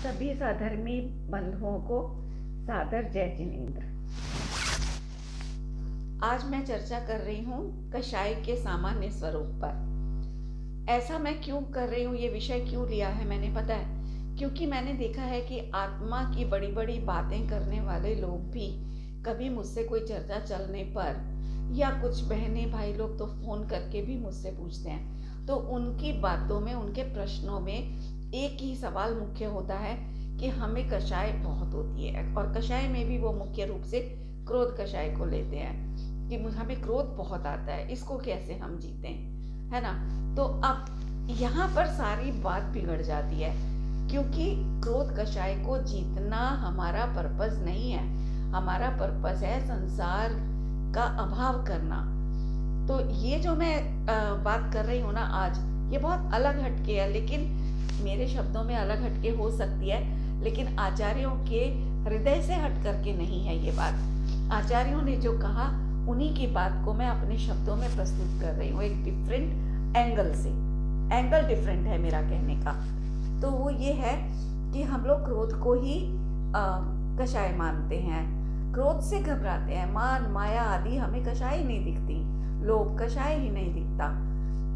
सभी साधर्मी बंधुओं को सादर जय जिनेन्द्र। आज मैं चर्चा कर रही हूँ कषाय के सामान्य स्वरूप पर। ऐसा मैं क्यों कर रही हूँ, ये विषय क्यों लिया है मैंने, पता है क्योंकि मैंने देखा है कि आत्मा की बड़ी बड़ी बातें करने वाले लोग भी कभी मुझसे कोई चर्चा चलने पर, या कुछ बहनें भाई लोग तो फोन करके भी मुझसे पूछते हैं, तो उनकी बातों में, उनके प्रश्नों में एक ही सवाल मुख्य होता है कि हमें कषाय बहुत होती है। और कषाय में भी वो मुख्य रूप से क्रोध कषाय को लेते हैं कि हमें क्रोध बहुत आता है, इसको कैसे हम जीते हैं, है ना। तो अब यहाँ पर सारी बात बिगड़ जाती है, क्योंकि क्रोध कषाय को जीतना हमारा पर्पस नहीं है। हमारा पर्पस है संसार का अभाव करना। तो ये जो मैं बात कर रही हूँ ना आज, ये बहुत अलग हटके है, लेकिन मेरे शब्दों में अलग हटके हो सकती है, लेकिन आचार्यों के हृदय से हट करके नहीं है ये बात। आचार्यों ने जो कहा उन्हीं की बात को मैं अपने शब्दों में प्रस्तुत कर रही हूँ, एक डिफरेंट एंगल से। एंगल डिफरेंट है मेरा कहने का। तो वो ये है कि हम लोग क्रोध को ही कषाय मानते हैं, क्रोध से घबराते हैं। मान माया आदि हमें कषाय ही नहीं दिखती, लोभ कषाय ही नहीं दिखता।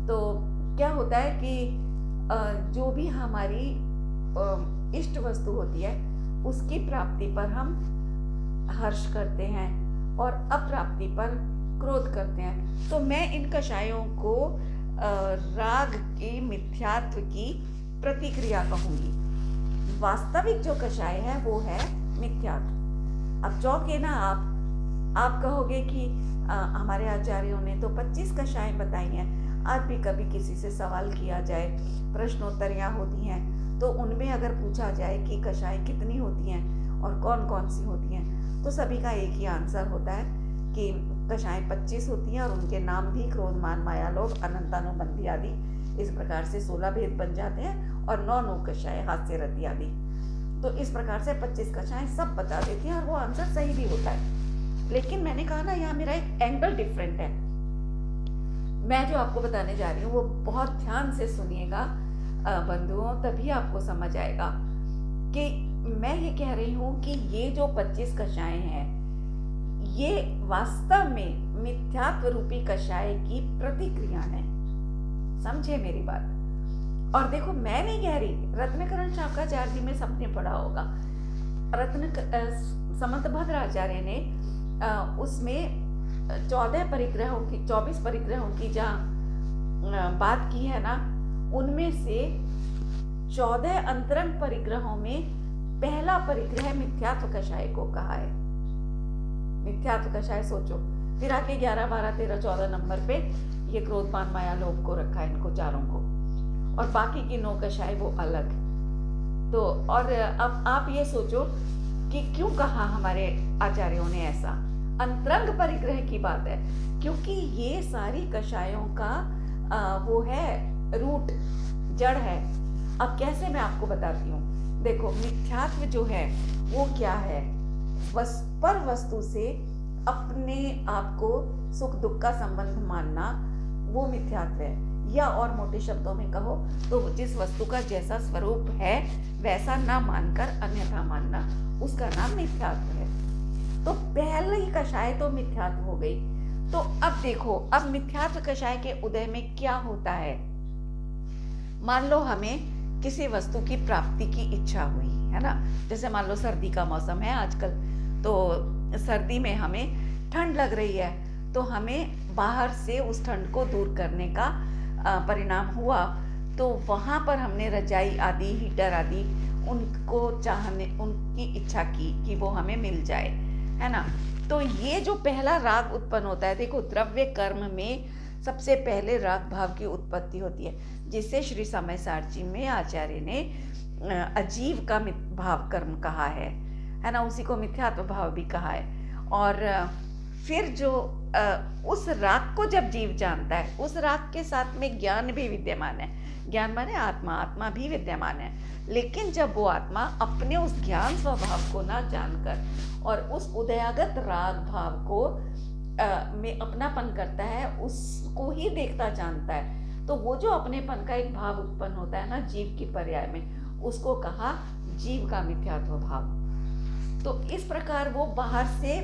तो क्या होता है कि जो भी हमारी इष्ट वस्तु होती है उसकी प्राप्ति पर हम हर्ष करते हैं और अप्राप्ति पर क्रोध करते हैं। तो मैं इन कषायों को राग के मिथ्यात्व की प्रतिक्रिया कहूंगी। वास्तविक जो कषाय है वो है मिथ्यात्व। अब चौंके ना आप कहोगे कि हमारे आचार्यों ने तो 25 कषाय बताई हैं। आज भी कभी किसी से सवाल किया जाए, प्रश्नोत्तरियाँ होती हैं, तो उनमें अगर पूछा जाए कि कषाय कितनी होती हैं और कौन कौन सी होती हैं, तो सभी का एक ही आंसर होता है कि कषाय 25 होती हैं और उनके नाम भी क्रोध मान माया लोभ अनंतानुबंधी आदि, इस प्रकार से 16 भेद बन जाते हैं, और 9 कषाय हास्य रति आदि। तो इस प्रकार से 25 कषाय सब बता देते हैं और वो आंसर सही भी होता है। लेकिन मैंने कहा ना, यहाँ मेरा एक एंगल डिफरेंट है। मैं जो आपको बताने जा रही हूँ वो बहुत ध्यान से सुनिएगा बंधुओं, तभी आपको समझ आएगा कि मैं ये कह रही हूँ कि ये जो 25 कषाय हैं, ये वास्तव में मिथ्यात्व रूपी कषाय की प्रतिक्रिया है। समझे मेरी बात। और देखो, मैं नहीं कह रही, रत्नकरण शाखाचार्य जी में सबने पढ़ा होगा। समंतभद्र आचार्य ने उसमें 24 परिग्रहों की जहाँ बात की है ना, उनमें से 14 अंतरंग परिग्रहों में पहला परिग्रह मिथ्यात्व कषाय को कहा है। मिथ्यात्व कषाय सोचो, फिर आके 11, 12, 13, 14 नंबर पे ये क्रोध मान माया लोभ को रखा है, इनको चारों को, और बाकी की 9 कषाय वो अलग। तो और अब आप ये सोचो कि क्यों कहा हमारे आचार्यों ने ऐसा। अंतरंग परिग्रह की बात है, क्योंकि ये सारी कषायों का वो है रूट, जड़ है। अब कैसे मैं आपको बताती हूँ। देखो, मिथ्यात्व जो है वो क्या है, पर वस्तु से अपने आप को सुख दुख का संबंध मानना, वो मिथ्यात्व है। या और मोटे शब्दों में कहो तो जिस वस्तु का जैसा स्वरूप है वैसा ना मानकर अन्यथा मानना, उसका नाम मिथ्यात्व है। तो पहले ही कषाय तो मिथ्यात्व हो गई। तो अब देखो, अब मिथ्यात्व कषाय के उदय में क्या होता है। मान लो हमें किसी वस्तु की प्राप्ति की इच्छा हुई, है ना। जैसे मान लो सर्दी का मौसम है आजकल, तो सर्दी में हमें ठंड लग रही है, तो हमें बाहर से उस ठंड को दूर करने का परिणाम हुआ, तो वहाँ पर हमने रजाई आदि, हीटर आदि उनको चाहने, उनकी इच्छा की कि वो हमें मिल जाए, है ना। तो ये जो पहला राग उत्पन्न होता है, देखो द्रव्य कर्म में सबसे पहले राग भाव की उत्पत्ति होती है, जिसे श्री समय सारची में आचार्य ने अजीव का भाव कर्म कहा है ना, उसी को मिथ्यात्व भाव भी कहा है। और फिर जो उस राग को जब जीव जानता है, उस राग के साथ में ज्ञान भी विद्यमान है। ज्ञान माने आत्मा भी विद्यमान है। लेकिन जब वो आत्मा अपने उस ज्ञान स्वभाव को ना जानकर और उस उदयागत राग भाव को में अपनापन करता है, उसको ही देखता जानता है, तो वो जो अपनेपन का एक भाव उत्पन्न होता है ना जीव की पर्याय में, उसको कहा जीव का मिथ्यात्व भाव। तो इस प्रकार वो बाहर से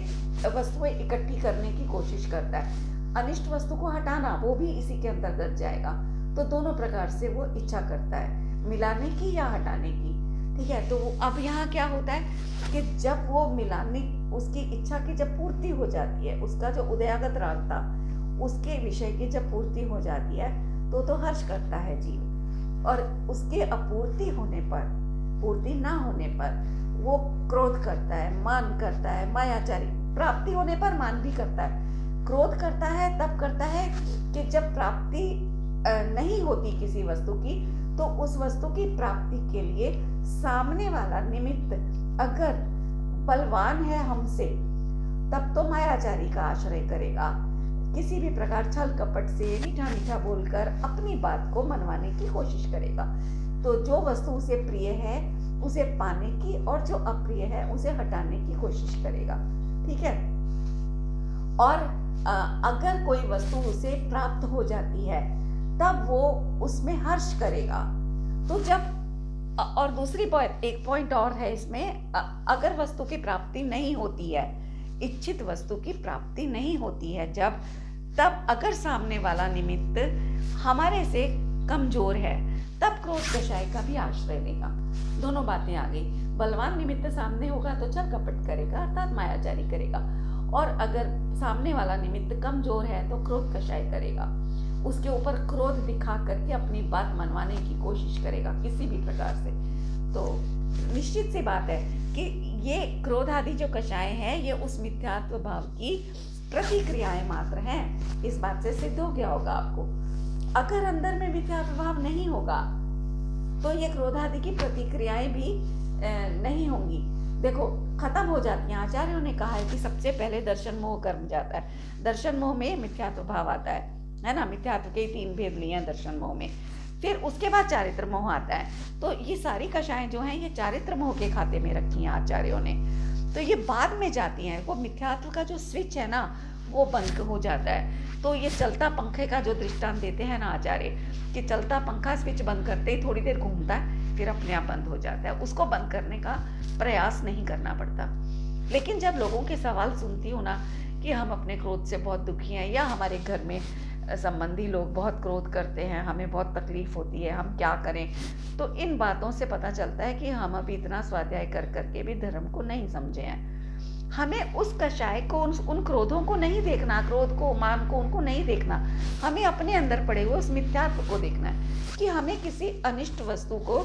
वस्तुएं इकट्ठी करने की कोशिश करता है, अनिष्ट वस्तु को हटाना वो भी इसी के अंतर्गत जाएगा। तो दोनों प्रकार से वो इच्छा करता है, मिलाने की या हटाने की। ठीक है, तो अब यहाँ क्या होता है कि जब वो मिलाने, उसकी इच्छा की जब पूर्ति हो जाती है, उसका जो उदयागत राग था उसके विषय की जब पूर्ति हो जाती है तो हर्ष करता है जीव। और उसके अपूर्ति होने पर, पूर्ति ना होने पर वो क्रोध करता है, मान करता है, मायाचारी। प्राप्ति होने पर मान भी करता है, क्रोध करता है तब करता है कि जब प्राप्ति नहीं होती किसी वस्तु की, तो उस वस्तु की प्राप्ति के लिए सामने वाला निमित्त अगर बलवान है हमसे, तब तो मायाचारी का आश्रय करेगा। किसी भी प्रकार छल कपट से मीठा मीठा बोलकर अपनी बात को मनवाने की कोशिश करेगा। तो जो वस्तु उसे प्रिय है उसे पाने की, और जो अप्रिय है उसे हटाने की कोशिश करेगा। ठीक है, और अगर कोई वस्तु उसे प्राप्त हो जाती है तब वो उसमें हर्ष करेगा। तो जब, और दूसरी एक पॉइंट और है इसमें, अगर वस्तु की प्राप्ति नहीं होती है, इच्छित वस्तु की प्राप्ति नहीं होती है जब, तब अगर सामने वाला निमित्त हमारे से कमजोर है तब क्रोध कषाय का भी आश्रय लेगा। दोनों बातें आ गई। बलवान निमित्त सामने होगा तो छल कपट करेगा अर्थात मायाचारी करेगा, और अगर सामने वाला निमित्त कमजोर है तो क्रोध कषाय करेगा, उसके ऊपर क्रोध दिखा करके अपनी बात मनवाने की कोशिश करेगा किसी भी प्रकार से। तो निश्चित सी बात है कि ये क्रोध आदि जो कषाय है ये उस मिथ्यात्व भाव की प्रतिक्रियाएं मात्र हैं। इस बात से सिद्ध हो गया होगा आपको। अगर अंदर में मिथ्यात्व भाव नहीं होगा तो ये क्रोध आदि की प्रतिक्रियाएं भी नहीं होंगी। देखो, खत्म हो जाती हैं। आचार्यों ने कहा है कि सबसे पहले दर्शन मोह कर्म जाता है। दर्शन मोह में मिथ्यात्व भाव आता है ना। मिथ्यात्व के 3 भेद लिए हैं दर्शन मोह में। फिर उसके बाद चारित्र मोह आता है। तो ये सारी कषाएं जो हैं ये चारित्र मोह के खाते में रखी हैं आचार्यों ने। तो ये बाद में जाती हैं। वो मिथ्यात्व का जो स्विच है ना वो बंद हो जाता है। तो ये चलता पंखे का जो दृष्टांत देते हैं ना आचार्य, कि चलता पंखा स्विच बंद करते ही थोड़ी देर घूमता है फिर अपने आप बंद हो जाता है। उसको बंद करने का प्रयास नहीं करना पड़ता। लेकिन जब लोगों के सवाल सुनती हूँ ना कि हम अपने क्रोध से बहुत दुखी हैं, या हमारे घर में संबंधी लोग बहुत क्रोध करते हैं, हमें बहुत तकलीफ होती है, हम क्या करें, तो इन बातों से पता चलता है कि हम अभी इतना स्वाध्याय कर करके भी धर्म को नहीं समझे हैं। हमें उस कषाय को, उन क्रोधों को नहीं देखना, क्रोध को, मान को, उनको नहीं देखना। हमें अपने अंदर पड़े हुए उस मिथ्यात्व को देखना है कि हमें किसी अनिष्ट वस्तु को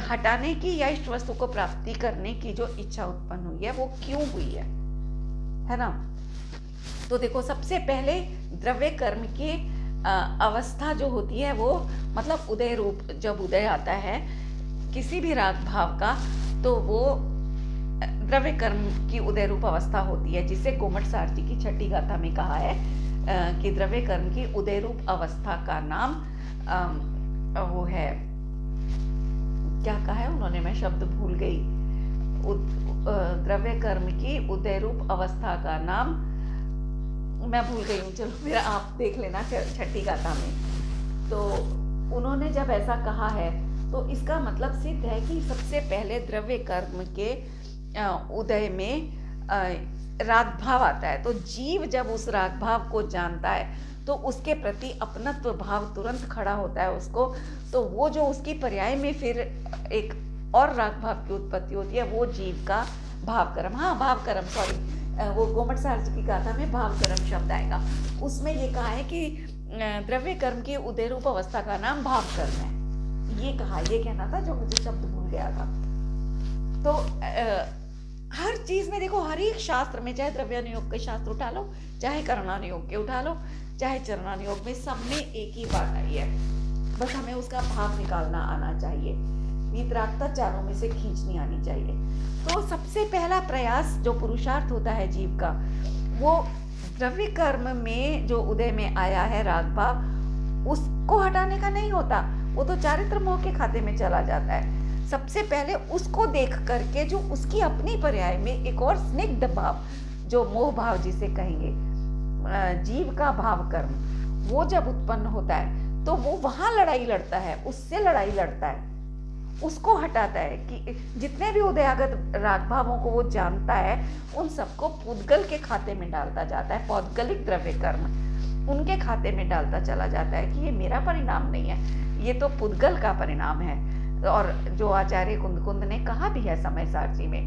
हटाने की या इष्ट वस्तु को प्राप्ति करने की जो इच्छा उत्पन्न हुई है वो क्यों हुई है ना। तो देखो, सबसे पहले द्रव्य कर्म की अवस्था जो होती है वो मतलब उदय रूप, जब उदय आता है किसी भी राग भाव का तो वो द्रव्य कर्म की उदय रूप अवस्था होती है, जिसे गोमट सार जी की छठी गाथा में कहा है कि द्रव्य कर्म की उदय रूप अवस्था का नाम वो है, क्या कहा है उन्होंने, मैं शब्द भूल गई। द्रव्य कर्म की उदय रूप अवस्था का नाम मैं भूल गई हूँ, चलो फिर आप देख लेना छठी गाथा में। तो उन्होंने जब ऐसा कहा है तो इसका मतलब सिद्ध है कि सबसे पहले द्रव्य कर्म के उदय में राग भाव आता है। तो जीव जब उस राग भाव को जानता है तो उसके प्रति अपनत्व भाव तुरंत खड़ा होता है उसको। तो वो जो उसकी पर्याय में फिर एक और राग भाव की उत्पत्ति होती है, वो जीव का भाव कर्म, भाव कर्म, सॉरी, वो गोमट सार जी की गाथा में भाव कर्म शब्द आएगा। उसमें ये कहा है कि द्रव्य कर्म की उदय रूप अवस्था का नाम भाव कर्म है। ये कहा, ये कहना था जो मुझे शब्द भूल गया था। तो हर चीज में देखो, हर एक शास्त्र में, चाहे द्रव्यानुयोग के शास्त्र उठा लो, चाहे करणानुयोग के उठा लो, चाहे चरणानुयोग में, सब में एक ही बात आई है। बस हमें उसका भाव निकालना आना चाहिए, वीतरागता चारों में से खींचनी आनी चाहिए। तो सबसे पहला प्रयास जो पुरुषार्थ होता है जीव का, वो द्रव्य कर्म में जो उदय में आया है राग भाव, उसको हटाने का नहीं होता, वो तो चारित्र मोह के खाते में चला जाता है। सबसे पहले उसको देख करके जो उसकी अपनी पर्याय में एक और स्निग्ध भाव, जो मोह भाव जिसे कहेंगे, जीव का भाव कर्म, वो जब उत्पन्न होता है तो वो वहां लड़ाई लड़ता है, उससे लड़ाई लड़ता है। उसको हटाता है कि जितने भी उदयागत राग भावों को वो जानता है उन सबको पुद्गल के खाते में डालता जाता है। पौद्गलिक द्रव्य कर्म उनके खाते में डालता चला जाता है कि ये मेरा परिणाम नहीं है, ये तो पुद्गल का परिणाम है। और जो आचार्य कुंद ने कहा भी है समय सारची में,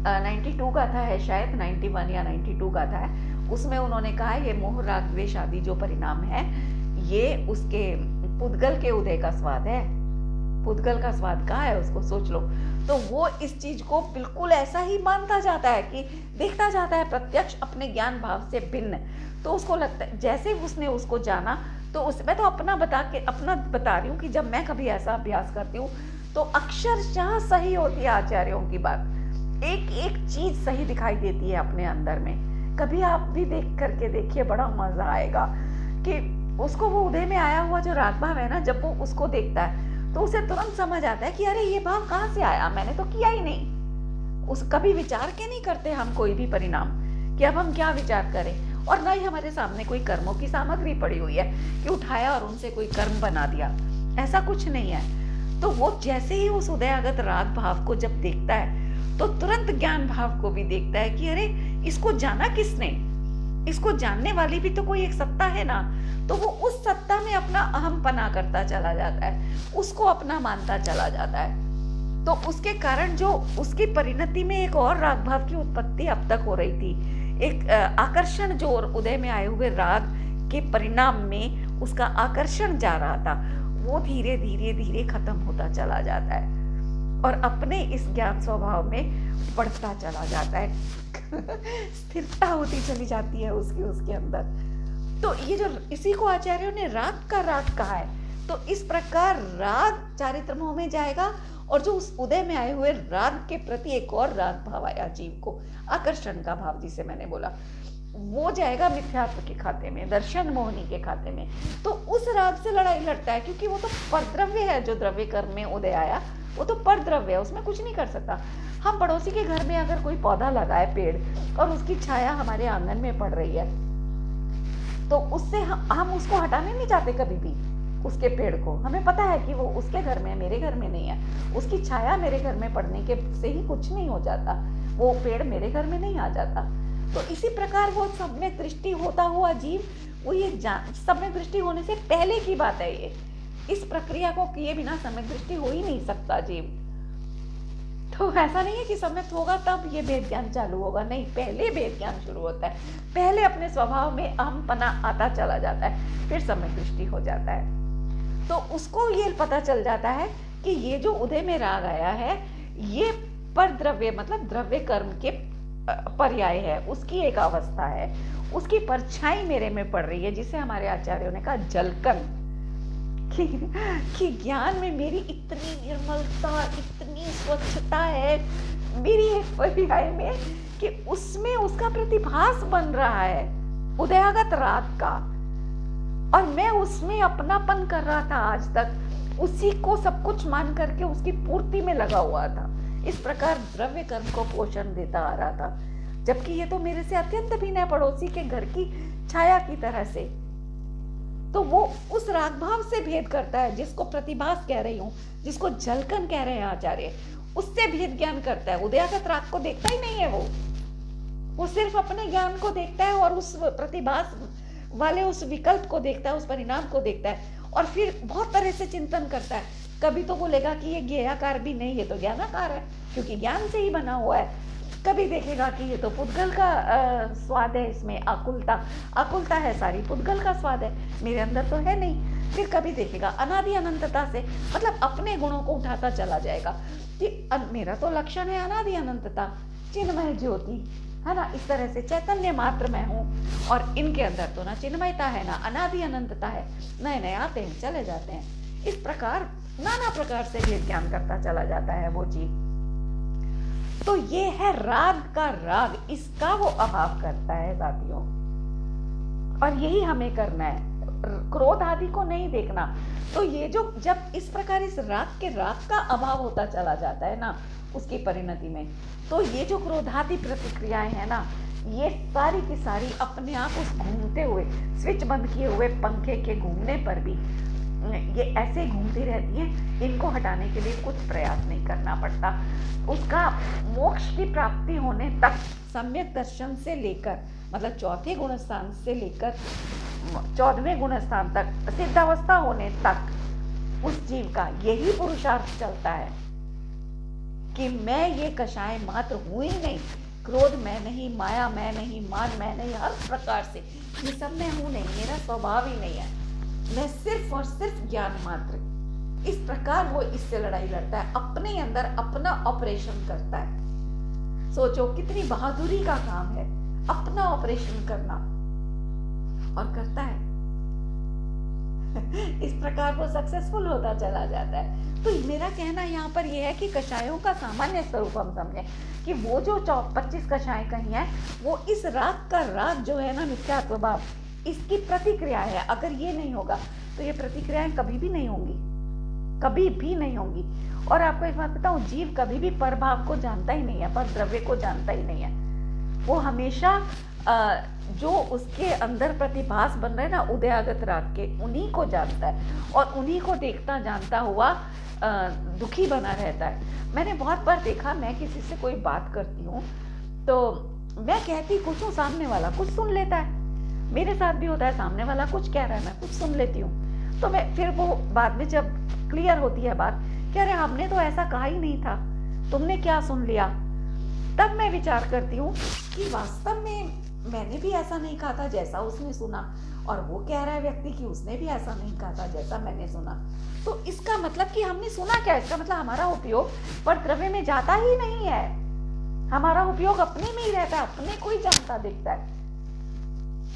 92 गाथा है शायद, 91 या 92 गाथा है, उसमें उन्होंने कहा ये मोह राग द्वेष आदि जो परिणाम है ये उसके पुद्गल के उदय का स्वाद है। पुद्गल का स्वाद कहाँ है उसको सोच लो। तो वो इस चीज को बिल्कुल ऐसा ही मानता जाता है कि देखता जाता है प्रत्यक्ष अपने ज्ञान भाव से भिन्न। तो उसको लगता है जैसे उसने उसको जाना, तो मैं तो अपना बता रही हूँ कि जब मैं कभी ऐसा अभ्यास करती हूँ तो अक्षरशः सही होती है आचार्यों की बात, एक एक चीज सही दिखाई देती है अपने अंदर में। कभी आप भी देख करके देखिए, बड़ा मजा आएगा कि उसको वो उदय में आया हुआ जो राग भाव है ना, जब वो उसको देखता है तो उसे तुरंत समझ आता है कि अरे ये भाव कहाँ से आया, मैंने तो किया ही नहीं। कभी विचार के नहीं करते हम कोई भी परिणाम कि अब हम क्या विचार करें, और ना ही हमारे सामने कोई कर्मों की सामग्री पड़ी हुई है कि उठाया और उनसे कोई कर्म बना दिया, ऐसा कुछ नहीं है। तो वो जैसे ही उस उदयागत राग भाव को जब देखता है तो तुरंत ज्ञान भाव को भी देखता है कि अरे इसको जाना किसने, इसको जानने वाली भी तो कोई एक सत्ता है ना। तो वो उस सत्ता में अपना अहमपना करता चला जाता है, उसको अपना मानता चला जाता है। तो उसके कारण जो उसकी परिणति में एक और राग भाव की उत्पत्ति अब तक हो रही थी, एक आकर्षण जो उदय में आए हुए राग के परिणाम में उसका आकर्षण जा रहा था, वो धीरे धीरे धीरे खत्म होता चला जाता है और अपने इस ज्ञान स्वभाव में बढ़ता चला जाता है। स्थिरता होती चली जाती है उसके अंदर। तो ये जो इसी को आचार्यों ने राग का राग कहा है। तो इस प्रकार राग चारित्रमों में जाएगा और जो उस उदय में आए हुए राग के प्रति एक और राग भाव आया जीव को, आकर्षण का भाव जिसे मैंने बोला, वो जाएगा मिथ्यात्व के खाते में, दर्शन मोहनी के खाते में। तो उस राग से लड़ाई लड़ता है क्योंकि वो तो परद्रव्य है, जो द्रव्य कर्म में उदय आया वो तो परद्रव्य है, उसमें कुछ नहीं कर सकता। हम पड़ोसी के घर में अगर कोई पौधा लगाए पेड़ और उसकी छाया हमारे आंगन में पड़ रही है तो उससे हम उसको हटाने नहीं चाहते कभी भी उसके पेड़ को। हमें पता है कि वो उसके घर में है, मेरे घर में नहीं है, उसकी छाया मेरे घर में पड़ने के से ही कुछ नहीं हो जाता, वो पेड़ मेरे घर में नहीं आ जाता। तो इसी प्रकार वो सम्यक दृष्टि होता हुआ जीव, वो ये सम्यक दृष्टि होने से पहले की बात है ये, इस प्रक्रिया को किए बिना सम्यक दृष्टि हो ही नहीं सकता जीव। तो ऐसा नहीं है कि सम्यक होगा तब ये भेद ज्ञान चालू होगा, नहीं, पहले भेद ज्ञान शुरू होता है, पहले अपने स्वभाव में अहमपना आता चला जाता है, फिर सम्यक दृष्टि हो जाता है। तो उसको ये पता चल जाता है कि ये जो उदय में राग आया है ये पर द्रव्य मतलब द्रव्य कर्म के पर्याय है, उसकी एक अवस्था है, उसकी परछाई मेरे में पड़ रही है, जिसे हमारे आचार्यों ने कहा जलकन, कि ज्ञान में मेरी इतनी निर्मलता, इतनी स्वच्छता है मेरी एक पर्याय में कि उसमें उसका प्रतिभास बन रहा है उदयागत राग का, और मैं उसमें अपनापन कर रहा था आज तक, उसी को सब कुछ मान करके उसकी पूर्ति में लगा हुआ था। इस प्रकार द्रव्य कर्म को पोषण देता आ रहा था, जबकि ये तो मेरे से अत्यंत भिन्न है, पड़ोसी के घर की छाया की तरह से। तो वो उस राग भाव से भेद करता है, जिसको प्रतिभास कह रही हूँ, जिसको जलकन कह रहे हैं आचार्य, उससे भेद ज्ञान करता है। उदयागत राग को देखता ही नहीं है वो सिर्फ अपने ज्ञान को देखता है और उस प्रतिभास वाले उस विकल्प को देखता है, उस परिणाम को देखता है, और फिर बहुत तरह से चिंतन करता है। कभी तो बोलेगा कि ये ज्ञेयाकार भी नहीं, ये तो ज्ञानाकार है क्योंकि ज्ञान से ही बना हुआ है। कभी देखेगा कि ये तो पुद्गल का स्वाद है, इसमें आकुलता है, सारी पुद्गल का स्वाद है, मेरे अंदर तो है नहीं। फिर कभी देखेगा अनादि अनंतता से, मतलब अपने गुणों को उठाता चला जाएगा कि मेरा तो लक्षण है अनादि अनंतता, चिन्मय ज्योति है ना, इस तरह से चैतन्य मात्र मैं हूँ, और इनके अंदर तो ना चिन्मयता है ना अनादि अनंतता है, नए नए आते हैं चले जाते हैं। इस प्रकार नाना प्रकार से भेद ज्ञान करता चला जाता है वो जीव। तो ये है राग का राग, इसका वो अभाव करता है साथियों, और यही हमें करना है, क्रोध आदि को नहीं देखना। तो ये जो जब इस प्रकार इस राग का अभाव होता चला जाता है ना उसकी परिणति में, तो ये जो क्रोधादि प्रतिक्रियाएं हैं ना, ये सारी की सारी अपने आप उस घूमते हुए स्विच बंद किए हुए पंखे के घूमने पर भी ये ऐसे घूमती रहती हैं, इनको हटाने के लिए कुछ प्रयास नहीं करना पड़ता। उसका मोक्ष की प्राप्ति होने तक, सम्यक दर्शन से लेकर, मतलब चौथे गुण स्थान से लेकर 14वें गुण स्थान तक, सिद्धावस्था होने तक उस जीव का यही पुरुषार्थ चलता है कि मैं ये कषाय मात्र हूँ ही नहीं, क्रोध मैं नहीं, माया मैं नहीं, मान मैं नहीं, हर प्रकार से ये सब मैं हूँ नहीं, मेरा स्वभाव ही नहीं है, मैं सिर्फ और सिर्फ ज्ञान मात्र। इस प्रकार वो इससे लड़ाई लड़ता है, अपने अंदर अपना ऑपरेशन करता है। सोचो कितनी बहादुरी का काम है अपना ऑपरेशन करना, और करता है। इस प्रकार वो सक्सेसफुल होता चला जाता है। तो मेरा कहना यहाँ पर यह है कि कषायों का सामान्य स्वरूप हम समझें कि वो जो 25 कषाय कही है, वो इस राग का राग जो है ना, मिथ्यात्व भाव, इसकी प्रतिक्रिया है। अगर ये नहीं होगा तो ये प्रतिक्रियाएं कभी भी नहीं होंगी, कभी भी नहीं होंगी। और आपको एक बात बताऊं, जीव कभी भी पर भाव को जानता ही नहीं है, पर द्रव्य को जानता ही नहीं है। वो हमेशा जो उसके अंदर प्रतिभास बन रहे हैं ना, उदयागत राग के, उन्हीं को जानता है और उन्हीं को देखता जानता हुआ दुखी बना रहता है। मैंने बहुत बार देखा, मैं किसी से कोई बात करती हूँ तो मैं कहती कुछ हूँ, सामने वाला कुछ सुन लेता है। मेरे साथ भी होता है, सामने वाला कुछ कह रहा है, मैं कुछ सुन लेती हूँ। तो मैं फिर वो बाद में जब क्लियर होती है बात, कह रहे हमने तो ऐसा कहा ही नहीं था, तुमने क्या सुन लिया। तब मैं विचार करती हूँ कि वास्तव में मैंने भी ऐसा नहीं कहा था जैसा उसने सुना, और वो कह रहा है व्यक्ति कि उसने भी ऐसा नहीं कहा था जैसा मैंने सुना। तो इसका मतलब कि हमने सुना क्या, इसका मतलब हमारा उपयोग पर द्रव्य में जाता ही नहीं है, हमारा उपयोग अपने में ही रहता है, अपने को ही जानता देखता है,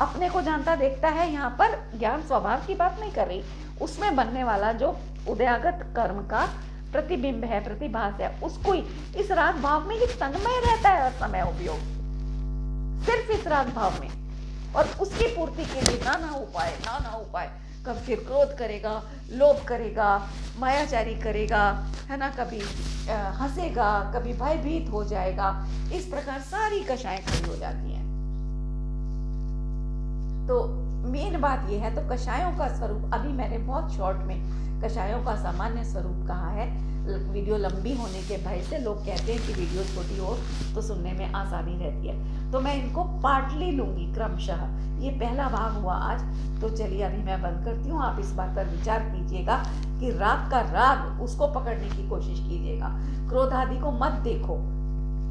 अपने को जानता देखता है। यहाँ पर ज्ञान स्वभाव की बात नहीं कर रही, उसमें बनने वाला जो उदयागत कर्म का प्रतिबिंब है, प्रतिभास है, उसको ही इस राग भाव में ही तन्मय रहता है हर समय उपयोग, सिर्फ इस राग भाव में। और उसकी पूर्ति के लिए नाना उपाय, कब फिर क्रोध करेगा, लोभ करेगा, मायाचारी करेगा, है ना, कभी हंसेगा, कभी भयभीत हो जाएगा। इस प्रकार सारी कषाएं खड़ी हो जाती हैं। तो मेन बात यह है, तो कषायों का स्वरूप अभी मैंने बहुत शॉर्ट में कषायों का सामान्य स्वरूप कहा है। वीडियो लंबी होने के भय से लोग कहते हैं कि वीडियो छोटी हो तो सुनने में आसानी रहती है, तो मैं इनको पार्टली लूंगी क्रमशः। ये पहला भाग हुआ आज, तो चलिए अभी मैं बंद करती हूँ। आप इस बात पर विचार कीजिएगा कि राग का राग, उसको पकड़ने की कोशिश कीजिएगा। क्रोध आदि को मत देखो,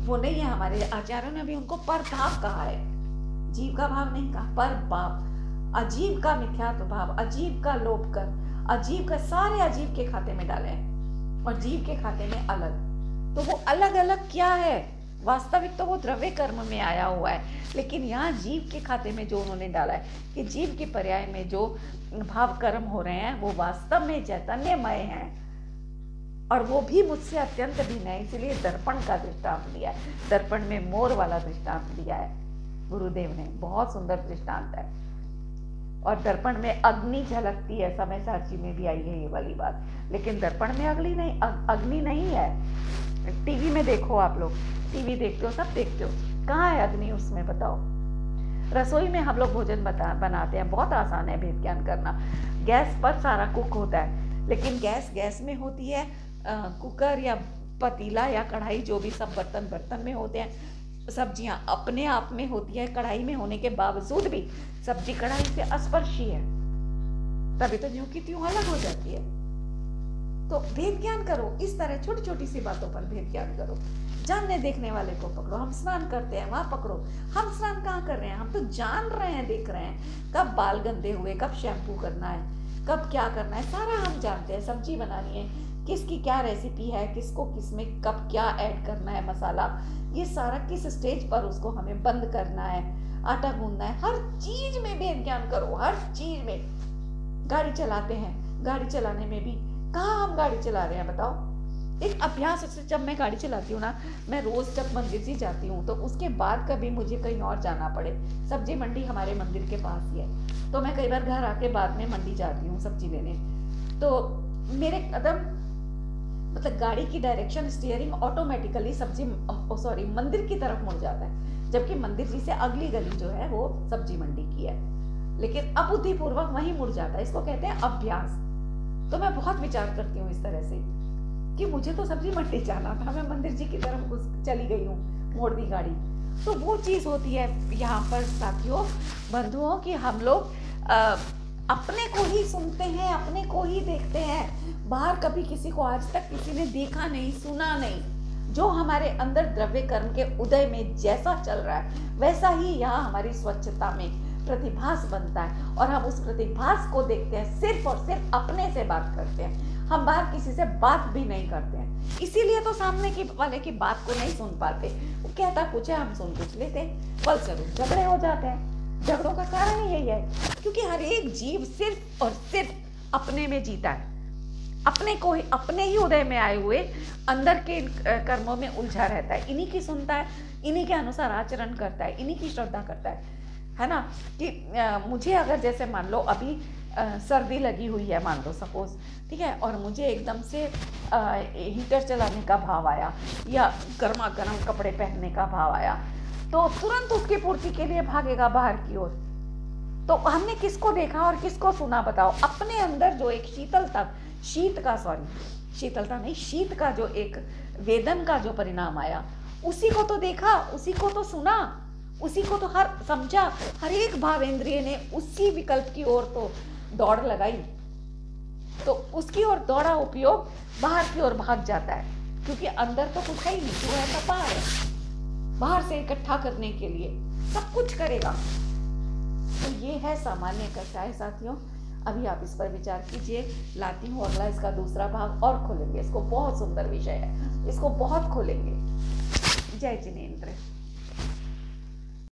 वो नहीं है। हमारे आचार्यों ने भी उनको पर भाव कहा है, जीव का भाव नहीं कहा, पर भाव। अजीब का मिथ्यात्व भाव, अजीब का लोभ कर, अजीब का सारे अजीब के खाते में डाले हैं और जीव के खाते में अलग। तो वो अलग अलग क्या है, वास्तविक तो वो द्रव्य कर्म में आया हुआ है, लेकिन यहाँ जीव के खाते में जो उन्होंने डाला है कि जीव के पर्याय में जो भाव कर्म हो रहे हैं वो वास्तव में चैतन्यमय हैं, और वो भी मुझसे अत्यंत भिन्न है। इसलिए दर्पण का दृष्टांत दिया है, दर्पण में मोर वाला दृष्टांत दिया है गुरुदेव ने, बहुत सुंदर दृष्टांत है। और दर्पण में अग्नि झलकती है, समय साक्षी में भी आई है ये वाली बात, लेकिन दर्पण में अग्नि नहीं है। टीवी में देखो, आप लोग टीवी देखते हो, सब देखते हो, कहाँ है अग्नि उसमें, बताओ। रसोई में हम लोग भोजन बनाते हैं, बहुत आसान है भेद ज्ञान करना। गैस पर सारा कुक होता है, लेकिन गैस में होती है, कुकर या पतीला या कढ़ाई, जो भी सब बर्तन में होते हैं। सब्जियां अपने आप में होती है, कढ़ाई में होने के बावजूद भी सब्जी कढ़ाई से अस्पर्शी है, तभी तो ज्यों की त्यों अलग हो जाती है। तो भेद ज्ञान करो, इस तरह छोटी छोटी सी बातों पर भेद ज्ञान करो। जानने देखने वाले को पकड़ो। हम स्नान करते हैं, वहां पकड़ो, हम स्नान कहाँ कर रहे हैं, हम तो जान रहे हैं, देख रहे हैं कब बाल गंदे हुए, कब शैम्पू करना है, कब क्या करना है, सारा हम जानते हैं। सब्जी बनानी है, किसकी क्या रेसिपी है, किसको किसमें कब क्या ऐड करना है, मसाला, ये सारा किस स्टेज पर उसको हमें बंद करना है, आटा गूंदना है, हर चीज में भेद ज्ञान करो, हर चीज में। गाड़ी चलाते हैं, गाड़ी चलाने में भी कहाँ हम गाड़ी चला रहे हैं, बताओ। एक अभ्यास से, जब मैं गाड़ी चलाती हूँ ना, मैं रोज जब मंदिर से जाती हूँ, तो उसके बाद कभी मुझे कहीं और जाना पड़े, सब्जी मंडी हमारे मंदिर के पास ही है, तो मैं कई बार घर आके बाद में मंडी जाती हूँ सब्जी लेने, तो मेरे कदम, मतलब गाड़ी की डायरेक्शन, स्टीयरिंग ऑटोमेटिकली मंदिर की तरफ मुड़ जाता है, जबकि मंदिर जी से अगली गली जो है वो सब्जी मंडी की है, लेकिन अबुद्धिपूर्वक वहीं मुड़ जाता है। इसको कहते हैं अभ्यास। तो मैं बहुत विचार करती हूँ इस तरह से कि मुझे तो सब्जी मंडी जाना था, मैं मंदिर जी की तरफ घुस चली गई हूँ, मोड़ दी गाड़ी। तो वो चीज़ होती है यहाँ पर साथियों, बंधुओं, कि हम लोग अपने को ही सुनते हैं, अपने को ही देखते हैं, बाहर कभी किसी को आज तक किसी ने देखा नहीं, सुना नहीं। जो हमारे अंदर द्रव्य कर्म के उदय में जैसा चल रहा है वैसा ही यहाँ हमारी स्वच्छता में प्रतिभास बनता है, और हम उस प्रतिभास को देखते हैं, सिर्फ और सिर्फ अपने से बात करते हैं, हम बाहर किसी से बात भी नहीं करते हैं। इसीलिए तो सामने की वाले की बात को नहीं सुन पाते, वो कहता कुछ है, हम सुन कुछ लेते, फलस्वरूप झगड़े हो जाते हैं। झगड़ों का कारण यही है क्योंकि हर एक जीव सिर्फ और सिर्फ अपने में जीता है, अपने को ही, अपने ही उदय में आए हुए अंदर के कर्मों में उलझा रहता है, इन्हीं की सुनता है, इन्हीं के अनुसार आचरण करता है, इन्हीं की श्रद्धा करता है ना। कि मुझे अगर जैसे मान लो अभी सर्दी लगी हुई है, मान लो सपोज, ठीक है, और मुझे एकदम से हीटर चलाने का भाव आया या गर्मा गर्म कपड़े पहनने का भाव आया, तो तुरंत उसकी पूर्ति के लिए भागेगा बाहर की ओर। तो हमने किसको देखा और किसको सुना बताओ? अपने अंदर जो एक शीत का जो एक वेदन का जो परिणाम आया, उसी को तो देखा, उसी को तो सुना, उसी को तो समझा, हर एक भावेंद्रिय ने उसी विकल्प की ओर तो दौड़ लगाई, तो उसकी ओर दौड़ा उपयोग बाहर की ओर भाग जाता है, क्योंकि अंदर तो कुछ है ही नहीं, जो है तो बाहर है, बाहर से इकट्ठा करने के लिए सब कुछ करेगा। तो ये है सामान्य कषाय साथियों। अभी आप इस पर विचार कीजिए, लाती हूँ अगला, इसका दूसरा भाग और खोलेंगे, इसको बहुत सुंदर विषय है, इसको बहुत खोलेंगे। जय जिनेंद्र।